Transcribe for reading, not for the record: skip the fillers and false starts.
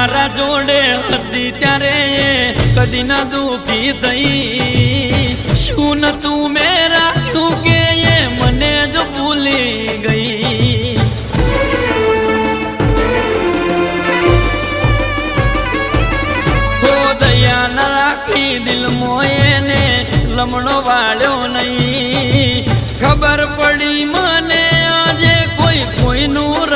મારા જોડે હતી ત્યારે કદી ના દુખી થઈ શું તું મેરા તું કે મને જ ભૂલી ગઈ હો દયા ના રાખી દિલ મોયને લમણો વાળ્યો નહીં ખબર પડી મને આજે કોઈ કોઈનું